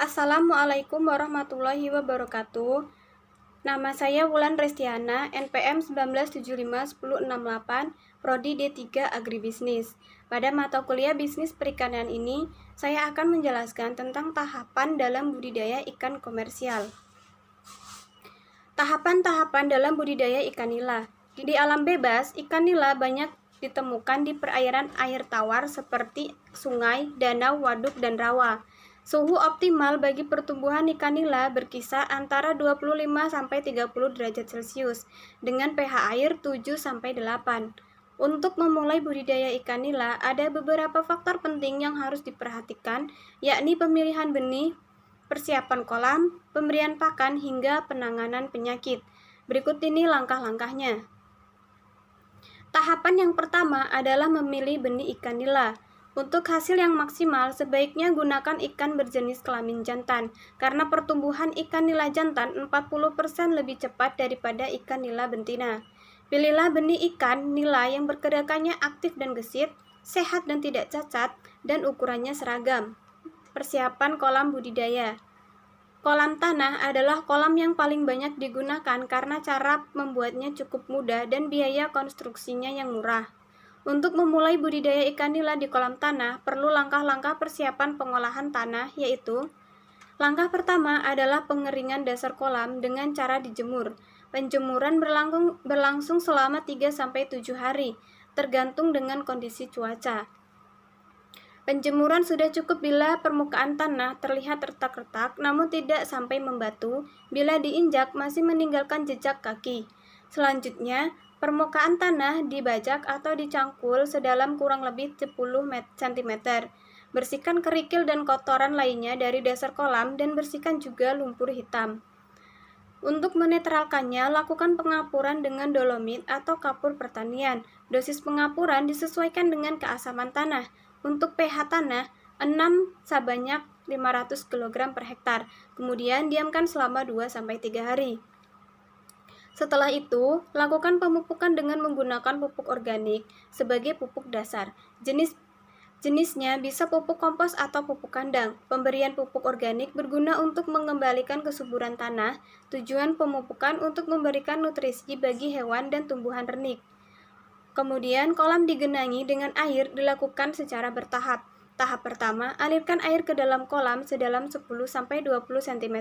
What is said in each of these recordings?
Assalamualaikum warahmatullahi wabarakatuh. Nama saya Wulan Restiana, NPM 19751068, Prodi D3 Agribisnis. Pada mata kuliah Bisnis Perikanan ini, saya akan menjelaskan tentang tahapan dalam budidaya ikan komersial. Tahapan-tahapan dalam budidaya ikan nila. Di alam bebas, ikan nila banyak ditemukan di perairan air tawar seperti sungai, danau, waduk, dan rawa. Suhu optimal bagi pertumbuhan ikan nila berkisar antara 25-30 derajat Celcius dengan pH air 7-8. Untuk memulai budidaya ikan nila, ada beberapa faktor penting yang harus diperhatikan, yakni pemilihan benih, persiapan kolam, pemberian pakan, hingga penanganan penyakit. Berikut ini langkah-langkahnya. Tahapan yang pertama adalah memilih benih ikan nila. Untuk hasil yang maksimal, sebaiknya gunakan ikan berjenis kelamin jantan, karena pertumbuhan ikan nila jantan 40% lebih cepat daripada ikan nila betina. Pilihlah benih ikan nila yang pergerakannya aktif dan gesit, sehat dan tidak cacat, dan ukurannya seragam. Persiapan kolam budidaya. Kolam tanah adalah kolam yang paling banyak digunakan karena cara membuatnya cukup mudah dan biaya konstruksinya yang murah. Untuk memulai budidaya ikan nila di kolam tanah, perlu langkah-langkah persiapan pengolahan tanah, yaitu langkah pertama adalah pengeringan dasar kolam dengan cara dijemur. Penjemuran berlangsung selama 3-7 hari, tergantung dengan kondisi cuaca. Penjemuran sudah cukup bila permukaan tanah terlihat retak-retak namun tidak sampai membatu, bila diinjak masih meninggalkan jejak kaki. Selanjutnya, permukaan tanah dibajak atau dicangkul sedalam kurang lebih 10 cm. Bersihkan kerikil dan kotoran lainnya dari dasar kolam dan bersihkan juga lumpur hitam. Untuk menetralkannya, lakukan pengapuran dengan dolomit atau kapur pertanian. Dosis pengapuran disesuaikan dengan keasaman tanah. Untuk pH tanah, 6 sebanyak 500 kg per hektar. Kemudian diamkan selama 2-3 hari. Setelah itu, lakukan pemupukan dengan menggunakan pupuk organik sebagai pupuk dasar. Jenisnya bisa pupuk kompos atau pupuk kandang. Pemberian pupuk organik berguna untuk mengembalikan kesuburan tanah. Tujuan pemupukan untuk memberikan nutrisi bagi hewan dan tumbuhan renik. Kemudian, kolam digenangi dengan air dilakukan secara bertahap. Tahap pertama, alirkan air ke dalam kolam sedalam 10-20 cm.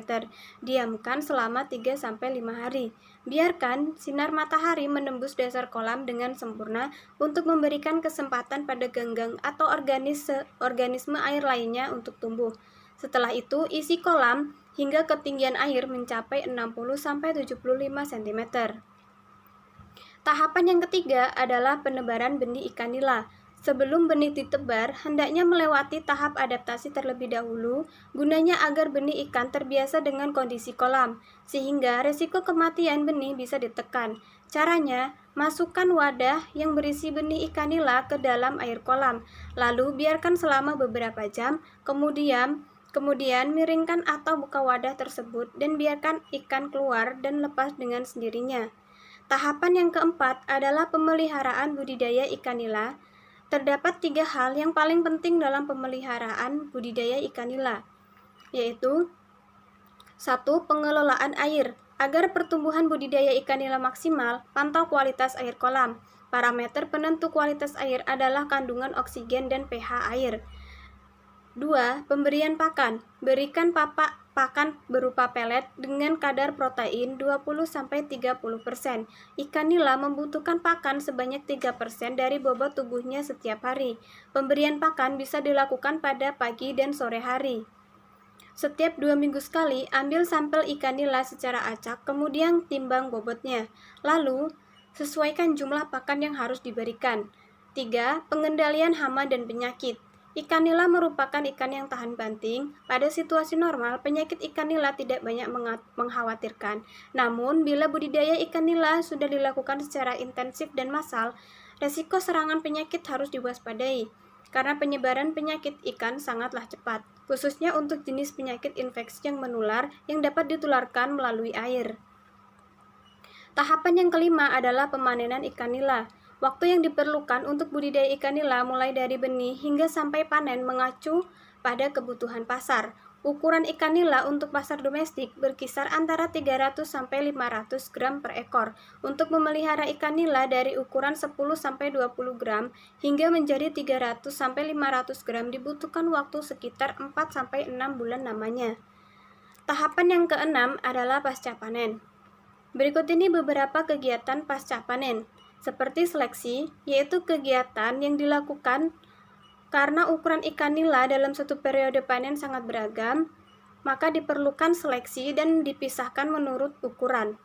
Diamkan selama 3-5 hari. Biarkan sinar matahari menembus dasar kolam dengan sempurna untuk memberikan kesempatan pada ganggang atau organisme air lainnya untuk tumbuh. Setelah itu, isi kolam hingga ketinggian air mencapai 60-75 cm. Tahapan yang ketiga adalah penebaran benih ikan nila. Sebelum benih ditebar, hendaknya melewati tahap adaptasi terlebih dahulu, gunanya agar benih ikan terbiasa dengan kondisi kolam, sehingga resiko kematian benih bisa ditekan. Caranya, masukkan wadah yang berisi benih ikan nila ke dalam air kolam, lalu biarkan selama beberapa jam, kemudian miringkan atau buka wadah tersebut dan biarkan ikan keluar dan lepas dengan sendirinya. Tahapan yang keempat adalah pemeliharaan budidaya ikan nila. Terdapat 3 hal yang paling penting dalam pemeliharaan budidaya ikan nila, yaitu 1. Pengelolaan air. Agar pertumbuhan budidaya ikan nila maksimal, pantau kualitas air kolam. Parameter penentu kualitas air adalah kandungan oksigen dan pH air. 2. Pemberian pakan. Berikan pakan berupa pelet dengan kadar protein 20-30%. Ikan nila membutuhkan pakan sebanyak 3% dari bobot tubuhnya setiap hari. Pemberian pakan bisa dilakukan pada pagi dan sore hari. Setiap 2 minggu sekali, ambil sampel ikan nila secara acak, kemudian timbang bobotnya. Lalu, sesuaikan jumlah pakan yang harus diberikan. 3. Pengendalian hama dan penyakit. Ikan nila merupakan ikan yang tahan banting. Pada situasi normal, penyakit ikan nila tidak banyak mengkhawatirkan. Namun, bila budidaya ikan nila sudah dilakukan secara intensif dan massal, resiko serangan penyakit harus diwaspadai, karena penyebaran penyakit ikan sangatlah cepat, khususnya untuk jenis penyakit infeksi yang menular yang dapat ditularkan melalui air. Tahapan yang kelima adalah pemanenan ikan nila. Waktu yang diperlukan untuk budidaya ikan nila mulai dari benih hingga sampai panen mengacu pada kebutuhan pasar. Ukuran ikan nila untuk pasar domestik berkisar antara 300 sampai 500 gram per ekor. Untuk memelihara ikan nila dari ukuran 10 sampai 20 gram hingga menjadi 300 sampai 500 gram dibutuhkan waktu sekitar 4 sampai 6 bulan lamanya. Tahapan yang keenam adalah pasca panen. Berikut ini beberapa kegiatan pasca panen, seperti seleksi, yaitu kegiatan yang dilakukan karena ukuran ikan nila dalam satu periode panen sangat beragam, maka diperlukan seleksi dan dipisahkan menurut ukuran.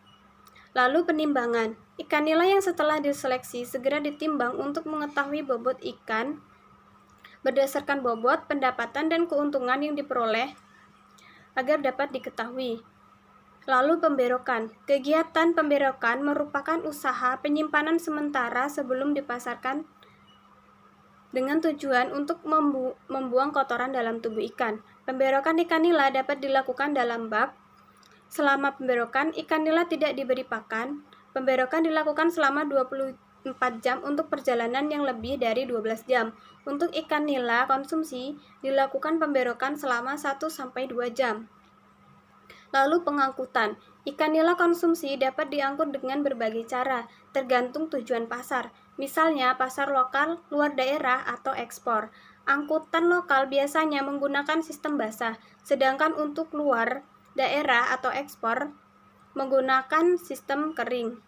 Lalu penimbangan. Ikan nila yang setelah diseleksi segera ditimbang untuk mengetahui bobot ikan berdasarkan bobot, pendapatan, dan keuntungan yang diperoleh agar dapat diketahui. Lalu pemberokan. Kegiatan pemberokan merupakan usaha penyimpanan sementara sebelum dipasarkan dengan tujuan untuk membuang kotoran dalam tubuh ikan. Pemberokan ikan nila dapat dilakukan dalam bak. Selama pemberokan, ikan nila tidak diberi pakan. Pemberokan dilakukan selama 24 jam untuk perjalanan yang lebih dari 12 jam. Untuk ikan nila konsumsi, dilakukan pemberokan selama 1-2 jam. Lalu pengangkutan. Ikan nila konsumsi dapat diangkut dengan berbagai cara, tergantung tujuan pasar. Misalnya pasar lokal, luar daerah, atau ekspor. Angkutan lokal biasanya menggunakan sistem basah, sedangkan untuk luar daerah atau ekspor menggunakan sistem kering.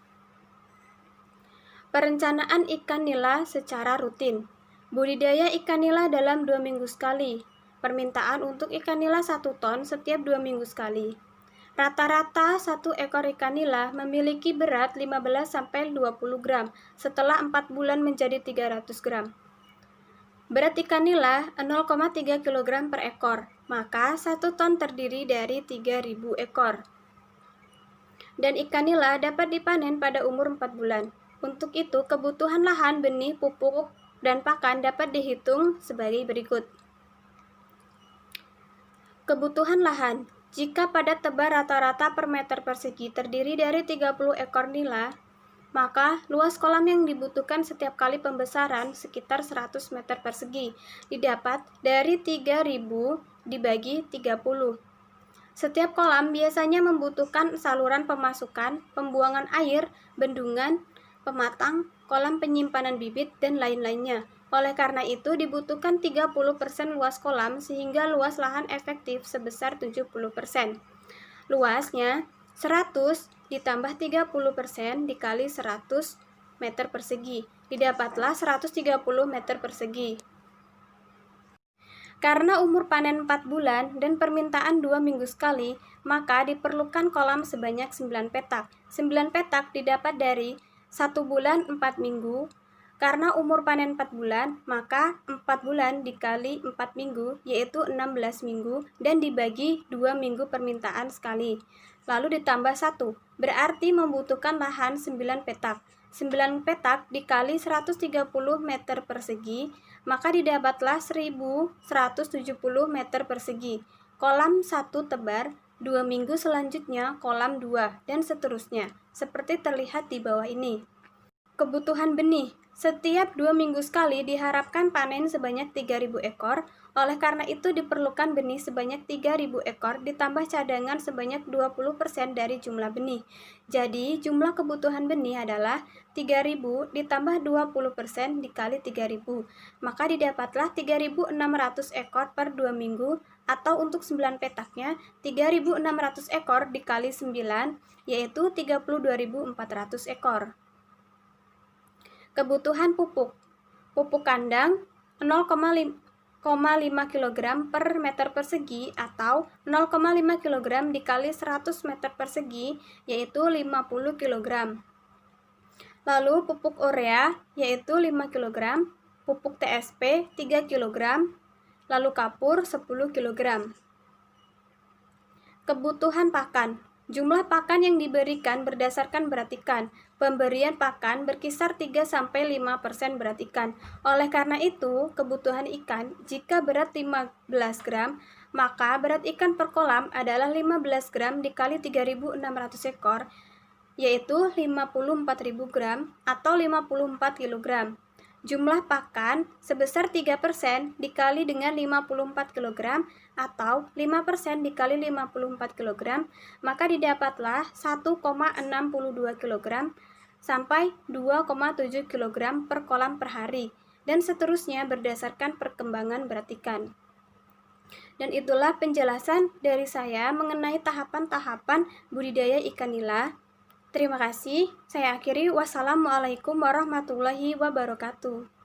Perencanaan ikan nila secara rutin. Budidaya ikan nila dalam 2 minggu sekali. Permintaan untuk ikan nila 1 ton setiap 2 minggu sekali. Rata-rata 1 ekor ikan nila memiliki berat 15-20 gram, setelah 4 bulan menjadi 300 gram. Berat ikan nila 0,3 kg per ekor, maka 1 ton terdiri dari 3.000 ekor. Dan ikan nila dapat dipanen pada umur 4 bulan. Untuk itu, kebutuhan lahan, benih, pupuk, dan pakan dapat dihitung sebagai berikut. Kebutuhan lahan. Jika padat tebar rata-rata per meter persegi terdiri dari 30 ekor nila, maka luas kolam yang dibutuhkan setiap kali pembesaran sekitar 100 meter persegi, didapat dari 3.000 dibagi 30. Setiap kolam biasanya membutuhkan saluran pemasukan, pembuangan air, bendungan, pematang, kolam penyimpanan bibit, dan lain-lainnya. Oleh karena itu, dibutuhkan 30% luas kolam sehingga luas lahan efektif sebesar 70%. Luasnya 100 ditambah 30% dikali 100 meter persegi. Didapatlah 130 meter persegi. Karena umur panen 4 bulan dan permintaan 2 minggu sekali, maka diperlukan kolam sebanyak 9 petak. 9 petak didapat dari 1 bulan 4 minggu. Karena umur panen 4 bulan, maka 4 bulan dikali 4 minggu, yaitu 16 minggu, dan dibagi 2 minggu permintaan sekali. Lalu ditambah 1, berarti membutuhkan lahan 9 petak. 9 petak dikali 130 meter persegi, maka didapatlah 1170 meter persegi. Kolam 1 tebar, 2 minggu selanjutnya kolam 2, dan seterusnya, seperti terlihat di bawah ini. Kebutuhan benih. Setiap 2 minggu sekali diharapkan panen sebanyak 3.000 ekor, oleh karena itu diperlukan benih sebanyak 3.000 ekor ditambah cadangan sebanyak 20% dari jumlah benih. Jadi jumlah kebutuhan benih adalah 3.000 ditambah 20% dikali 3.000, maka didapatlah 3.600 ekor per 2 minggu, atau untuk 9 petaknya 3.600 ekor dikali 9, yaitu 32.400 ekor. Kebutuhan pupuk. Pupuk kandang 0,5 kg per meter persegi atau 0,5 kg dikali 100 meter persegi, yaitu 50 kg. Lalu pupuk urea yaitu 5 kg, pupuk TSP 3 kg, lalu kapur 10 kg. Kebutuhan pakan. Jumlah pakan yang diberikan berdasarkan berat ikan. Pemberian pakan berkisar 3-5% berat ikan. Oleh karena itu, kebutuhan ikan jika berat 15 gram, maka berat ikan per kolam adalah 15 gram dikali 3.600 ekor, yaitu 54.000 gram atau 54 kg. Jumlah pakan sebesar 3% dikali dengan 54 kg atau 5% dikali 54 kg, maka didapatlah 1,62 kg sampai 2,7 kg per kolam per hari, dan seterusnya berdasarkan perkembangan berat ikan. Dan itulah penjelasan dari saya mengenai tahapan-tahapan budidaya ikan nila. Terima kasih. Saya akhiri. Wassalamualaikum warahmatullahi wabarakatuh.